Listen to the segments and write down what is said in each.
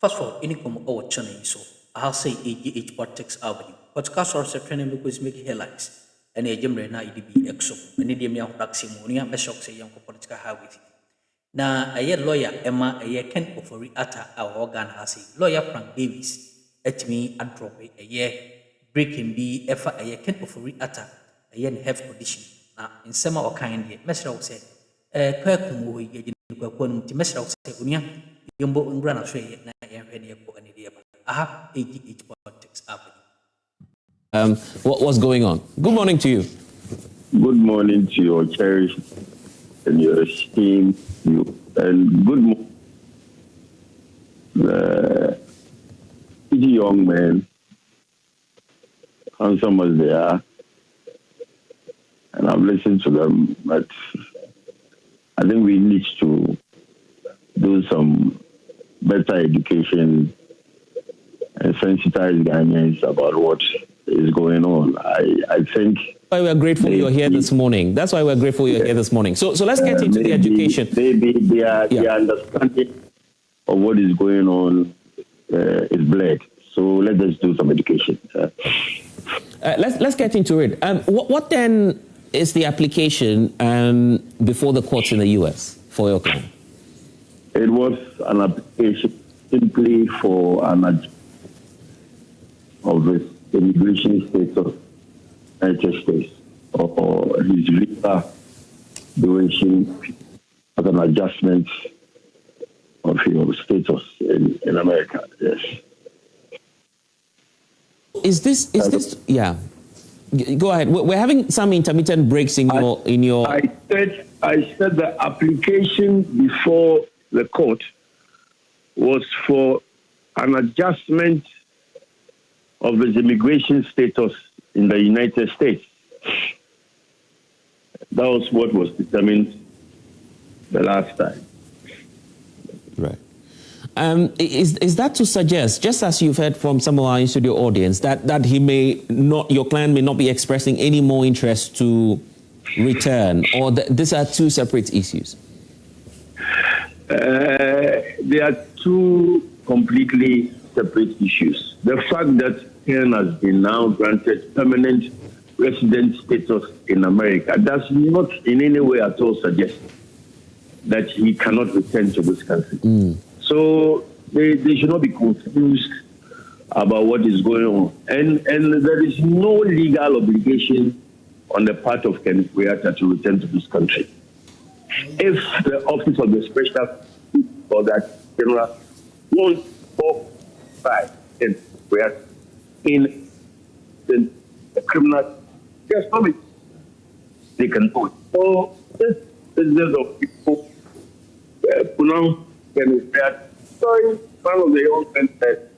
Fast forward, any come over channel so I'll say AGH Politics Avenue. Podcast or training because make headlines. And a gym na IDB exo. And idiom young Daximonia, Meshok say young political highway. Na a lawyer Emma a year Ken Ofori Atta our organ has a lawyer Frank Davis. At me and drop a year breaking be ever a year Ken Ofori Atta a year in health condition. Now in summer or kind year, Messer say, Kirkumu, Messer say, Unia, Yumbo Ungrana Shay, Aha, AGH Politics Avenue. What's going on? Good morning to you. Good morning to your cherished and your esteemed you. And good morning, the young man, handsome as they are, and I've listened to them, but I think we need to do some better education and sensitize Ghanaians about what is going on. I think that's why we're grateful you're here this morning. That's why we're grateful you're here this morning. So let's get into the education. Maybe their understanding of what is going on is blurred. So let us do some education. Let's get into it. What then is the application before the courts in the U.S. for your claim? It was an application simply for an adjustment of his immigration status of United States or his visa duration as an adjustment of your status in America. Yes. Is this? Yeah. Go ahead. We're having some intermittent breaks in your. I said the application before the court was for an adjustment of his immigration status in the United States. That was what was determined the last time. Right. Is that to suggest, just as you've heard from some of our in-studio audience, that he may not, your client may not be expressing any more interest to return, or these are two separate issues? They are two completely separate issues. The fact that Ken has been now granted permanent resident status in America does not in any way at all suggest that he cannot return to this country. So they should not be confused about what is going on. And there is no legal obligation on the part of Ken Kuyata to return to this country. If the office of the special or that general won't by Ken Kuyata in the criminal justice, they can do it. So this business of people pronounce Ken Kuyata, sorry, one of the young men said,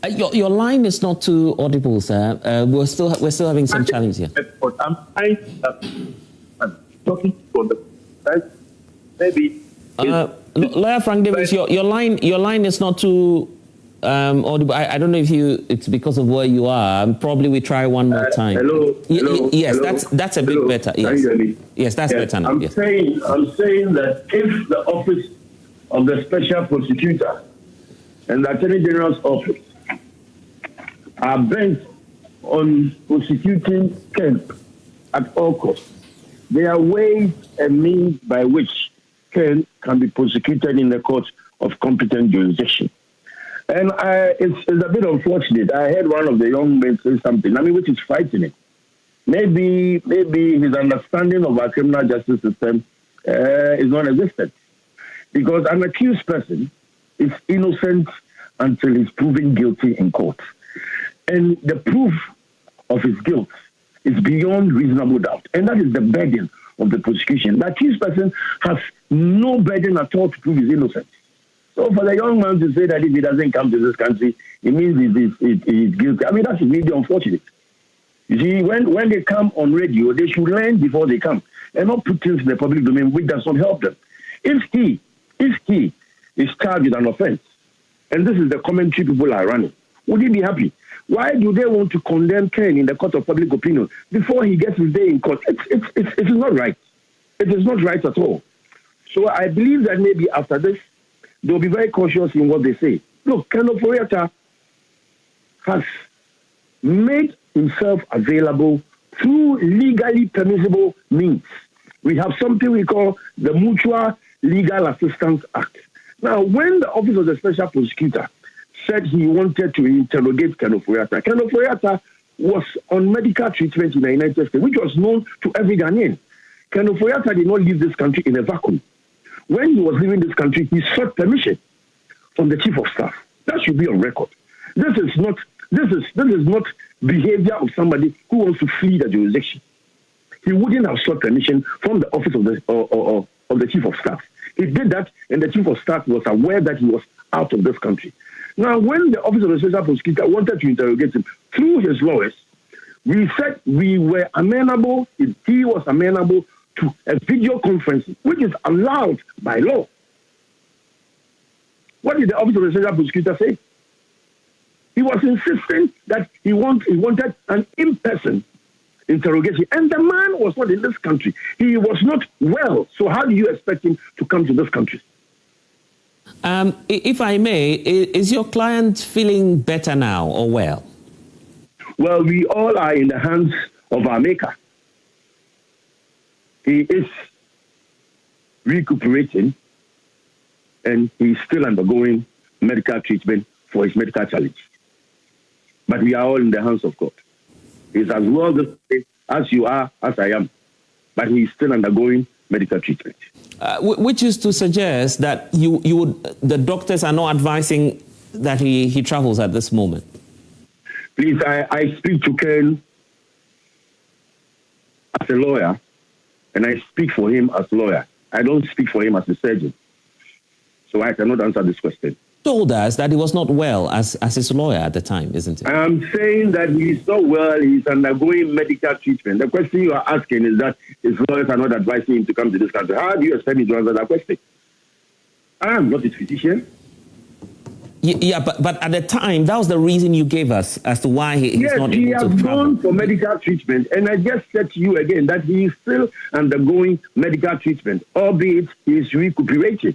I don't. Your line is not too audible, sir. We're still having some challenges here. But I'm talking for the right? Maybe. Lawyer Frank Davis, your line is not too audible. I don't know if it's because of where you are. Probably we try one more time. Hello. Yes, hello, that's a bit better. Yes, that's better now. I'm saying that if the office of the special prosecutor and the Attorney General's office are bent on prosecuting Ken at all costs, there are ways and means by which Ken can be prosecuted in the court of competent jurisdiction. And it's a bit unfortunate. I heard one of the young men say something, which is frightening. Maybe his understanding of our criminal justice system is non-existent. Because an accused person is innocent until he's proven guilty in court. And the proof of his guilt is beyond reasonable doubt. And that is the burden of the prosecution. The accused person has no burden at all to prove his innocence. So for the young man to say that if he doesn't come to this country, it means he's guilty. That's really unfortunate. You see, when they come on radio, they should learn before they come and not put things in the public domain which does not help them. If he is charged with an offense, and this is the commentary people are running, would he be happy? Why do they want to condemn Ken in the court of public opinion before he gets his day in court? It's not right. It is not right at all. So I believe that maybe after this, they'll be very cautious in what they say. Look, Ken Ofori has made himself available through legally permissible means. We have something we call the Mutual Legal Assistance Act. Now, when the Office of the Special Prosecutor said he wanted to interrogate Ken Ofori was on medical treatment in the United States, which was known to every Ghanaian. Ken Ofori did not leave this country in a vacuum. When he was leaving this country, he sought permission from the Chief of Staff. That should be on record. This is not behavior of somebody who wants to flee the jurisdiction. He wouldn't have sought permission from the office of the Chief of Staff. He did that, and the Chief of Staff was aware that he was out of this country. Now, when the Office of the Special Prosecutor wanted to interrogate him through his lawyers, we said we were amenable, he was amenable to a video conference, which is allowed by law. What did the Office of the Special Prosecutor say? He was insisting that he wanted an in-person interrogation. And the man was not in this country. He was not well. So how do you expect him to come to this country? If I may, is your client feeling better now or well? Well, we all are in the hands of our Maker. He is recuperating, and he's still undergoing medical treatment for his medical challenge. But we are all in the hands of God. He's as well as you are, as I am. But he's still undergoing medical treatment. Which is to suggest that the doctors are not advising that he travels at this moment. Please, I speak to Ken as a lawyer, and I speak for him as a lawyer. I don't speak for him as a surgeon. So I cannot answer this question. Told us that he was not well as his lawyer at the time, isn't it? I am saying that he's not well, he's undergoing medical treatment. The question you are asking is that his lawyers are not advising him to come to this country. How do you expect me to answer that question? I am not his physician. Yeah, but at the time, that was the reason you gave us as to why he's not able to travel. Yes, he has gone for medical treatment. And I just said to you again that he is still undergoing medical treatment, albeit he is recuperating.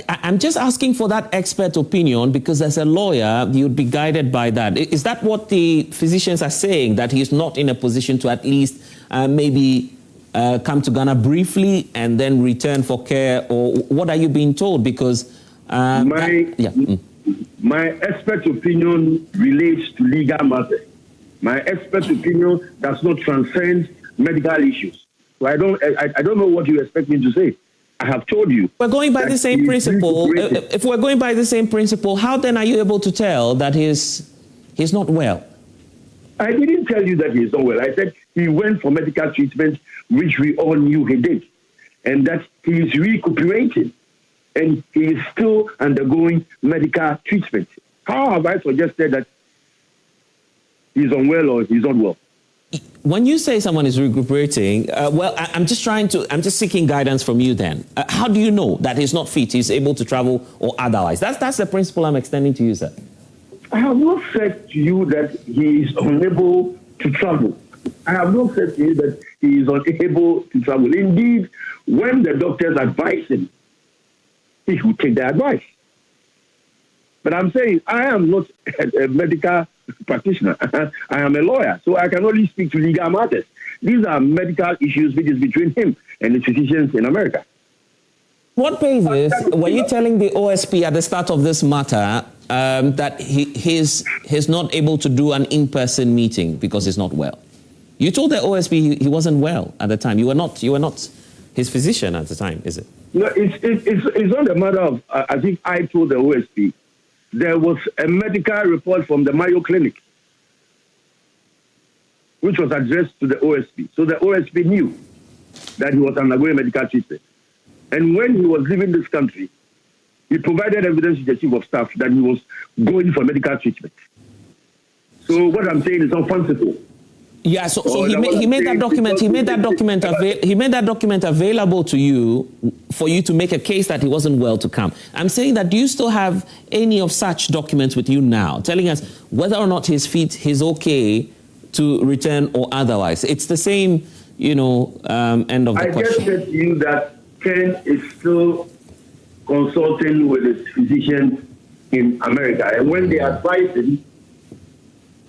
I'm just asking for that expert opinion because as a lawyer, you'd be guided by that. Is that what the physicians are saying, that he's not in a position to at least maybe come to Ghana briefly and then return for care? Or what are you being told? Because my expert opinion relates to legal matters. My expert opinion does not transcend medical issues. So I don't know what you expect me to say. I have told you. We're going by the same principle. If we're going by the same principle, how then are you able to tell that he's not well? I didn't tell you that he's not well. I said he went for medical treatment, which we all knew he did, and that he is recuperating, and he is still undergoing medical treatment. How have I suggested that he's unwell or he's not well? When you say someone is recuperating, I'm just seeking guidance from you then. How do you know that he's not fit, he's able to travel or otherwise? That's the principle I'm extending to you, sir. I have not said to you that he is unable to travel. I have not said to you that he is unable to travel. Indeed, when the doctors advise him, he should take their advice. But I'm saying I am not a medical practitioner. I am a lawyer, so I can only speak to legal matters. These are medical issues which is between him and the physicians in America. What basis were you telling the OSP at the start of this matter that he's not able to do an in-person meeting because he's not well? You told the OSP he wasn't well at the time. You were not his physician at the time, is it? No, it's not a matter of I think I told the OSP. There was a medical report from the Mayo Clinic, which was addressed to the OSP. So the OSP knew that he was undergoing medical treatment. And when he was leaving this country, he provided evidence to the Chief of Staff that he was going for medical treatment. So what I'm saying is not fanciful. Yeah, so he made that document available to you for you to make a case that he wasn't well to come. I'm saying that, do you still have any of such documents with you now, telling us whether or not he's fit, he's okay to return or otherwise? It's the same, end of the question. I just said to you that Ken is still consulting with his physicians in America. And when they advised him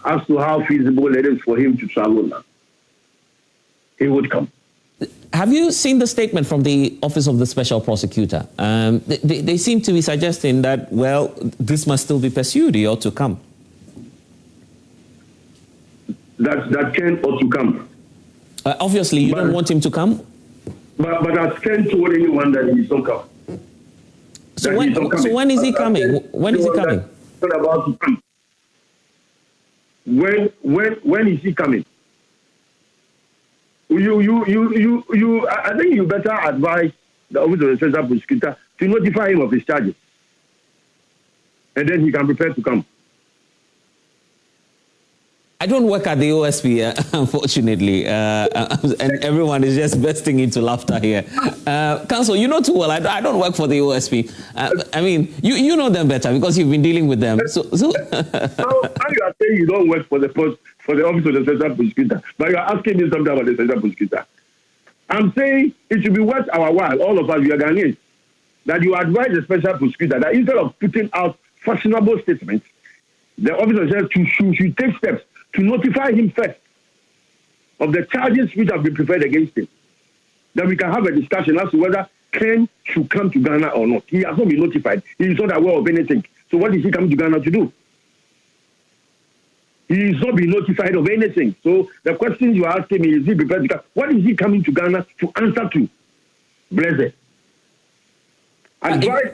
as to how feasible it is for him to travel now, he would come. Have you seen the statement from the Office of the Special Prosecutor? They seem to be suggesting that, well, this must still be pursued. He ought to come. That Ken ought to come. Obviously, you don't want him to come? But as Ken told anyone that he don't come. So when is he coming? When is he coming? Not about to come. When is he coming? I think you better advise the Office of the Special Prosecutor to notify him of his charges. And then he can prepare to come. I don't work at the OSP, unfortunately, and everyone is just bursting into laughter here. Counsel, you know too well, I don't work for the OSP. I mean, you know them better because you've been dealing with them. So how you are saying you don't work for the Office of the Special Prosecutor, but you are asking me something about the Special Prosecutor. I'm saying it should be worth our while, all of us, we are Ghanaians, that you advise the Special Prosecutor that instead of putting out fashionable statements, the Office of the Special Prosecutor should take steps to notify him first of the charges which have been prepared against him. Then we can have a discussion as to whether Ken should come to Ghana or not. He has not been notified. He is not aware of anything. So what is he coming to Ghana to do? He is not being notified of anything. So the question you are asking me, is he prepared to come? What is he coming to Ghana to answer to? Blessed. Advise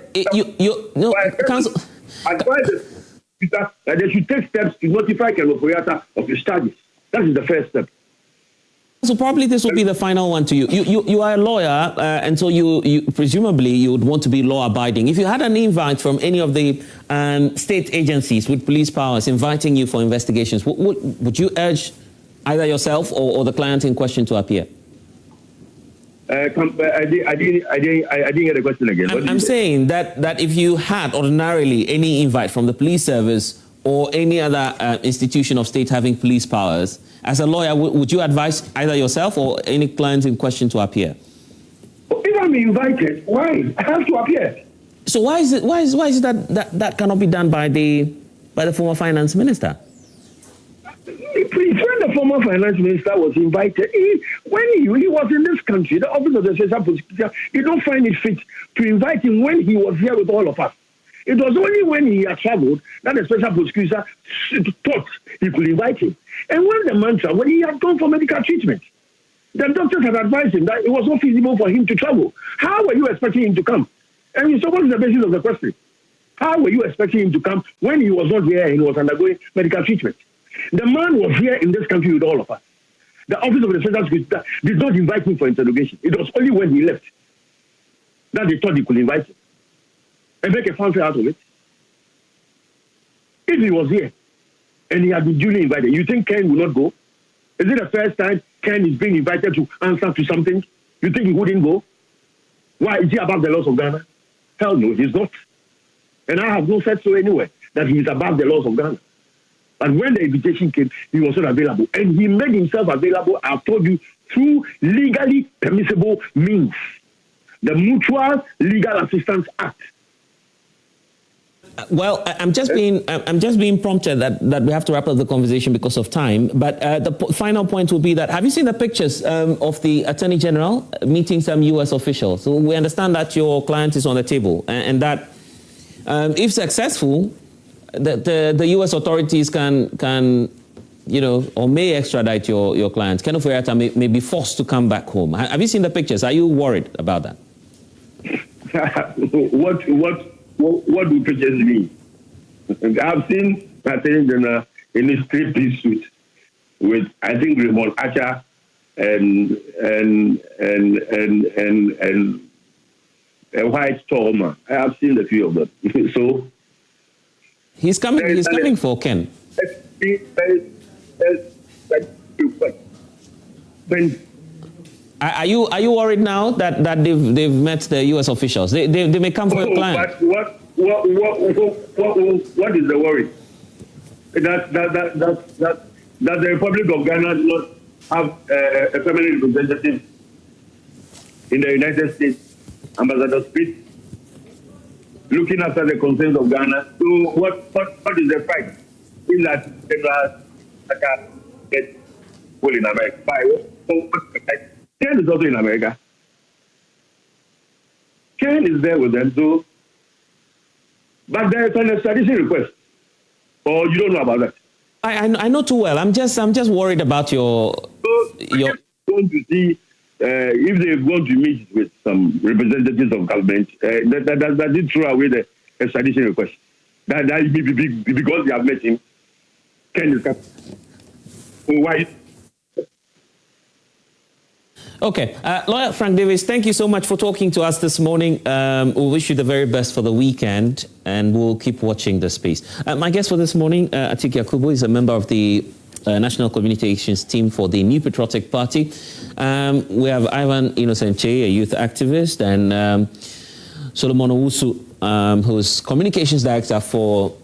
that they should take steps to notify Ken Ofori of his charges. That is the first step. So probably this will be the final one to you. You are a lawyer, and so you presumably you would want to be law-abiding. If you had an invite from any of the state agencies with police powers inviting you for investigations, would you urge either yourself or the client in question to appear? I didn't get the question again. I'm saying that if you had ordinarily any invite from the police service or any other institution of state having police powers, as a lawyer, would you advise either yourself or any client in question to appear? If I'm invited, why? I have to appear. So why is it that cannot be done by the former finance minister? When the former finance minister was invited, when he was in this country, the Office of the Special Prosecutor, you don't find it fit to invite him when he was here with all of us. It was only when he had traveled that the Special Prosecutor thought he could invite him. And when the man traveled, he had gone for medical treatment. The doctors had advised him that it was not feasible for him to travel. How were you expecting him to come? I mean, so what is the basis of the question? How were you expecting him to come when he was not here and he was undergoing medical treatment? The man was here in this country with all of us. The Office of the Special Prosecutor did not invite him for interrogation. It was only when he left that they thought they could invite him and make a fanfare out of it. If he was here and he had been duly invited, you think Ken will not go? Is it the first time Ken is being invited to answer to something? You think he wouldn't go? Why? Is he above the laws of Ghana? Hell no, he's not. And I have not said so anywhere that he is above the laws of Ghana. And when the invitation came, he was not available. And he made himself available, I've told you, through legally permissible means. The Mutual Legal Assistance Act. Well, I'm just being prompted that we have to wrap up the conversation because of time. But the final point will be that, have you seen the pictures of the Attorney General meeting some U.S. officials? So we understand that your client is on the table and that if successful, the U.S. authorities can or may extradite your client. Ken Ofori may be forced to come back home. Have you seen the pictures? Are you worried about that? What do pictures mean? I've seen Attorney General in his three-piece suit with, I think, Raymond Atta and a white tall man. I have seen the few of them. So he's coming for Ken. Are you worried now that they've met the U.S. officials? They may come for a client. But what is the worry? That the Republic of Ghana does not have a permanent representative in the United States, Ambassador Smith. looking after the concerns of Ghana. So what is the fight? In that get full in America. Ken is also in America. Ken is there with them, so but there is an extradition request. Or you don't know about that? I know too well. I'm just worried about your. Going to see if they're going to meet with some representatives of government. That did throw away the extradition request. That because they have met him. Ken is why? Okay, Lawyer Frank Davis, thank you so much for talking to us this morning. We wish you the very best for the weekend, and we'll keep watching the space. My guest for this morning, Atiku Yakubu, is a member of the National Communications Team for the New Patriotic Party. We have Ivan Innocente, a youth activist, and Solomon Owusu, who's Communications Director for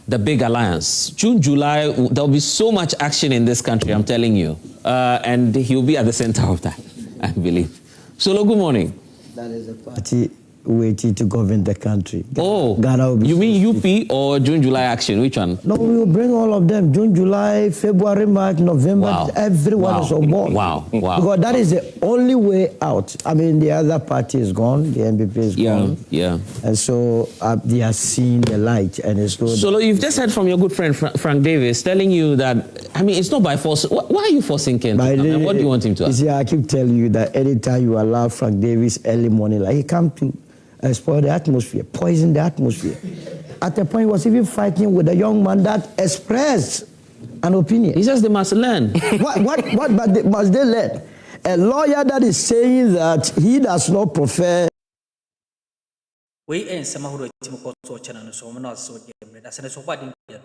the Big Alliance. June, July, there'll be so much action in this country, I'm telling you. And he'll be at the center of that, I believe. Solo, good morning. That is a party waiting to govern the country. Oh, Ghana will be you mean UP or June, July action? Which one? No, we will bring all of them. June, July, February, March, November. Wow. Everyone is on board. Wow. Because that is the only way out. I mean, the other party is gone. The NPP is gone. Yeah. And so they are seeing the light. And it's good. So you've just heard from your good friend Frank Davis telling you that, I mean, it's not by force. Why are you forcing Ken to come? And what do you want him to ask? You see, I keep telling you that anytime you allow Frank Davis early morning, like he come to spoil the atmosphere, poison the atmosphere. At a point, he was even fighting with a young man that expressed an opinion. He says they must learn. But must they learn? A lawyer that is saying that he does not prefer. We ain't some who are channel so I'm not so game. That's an so bad in the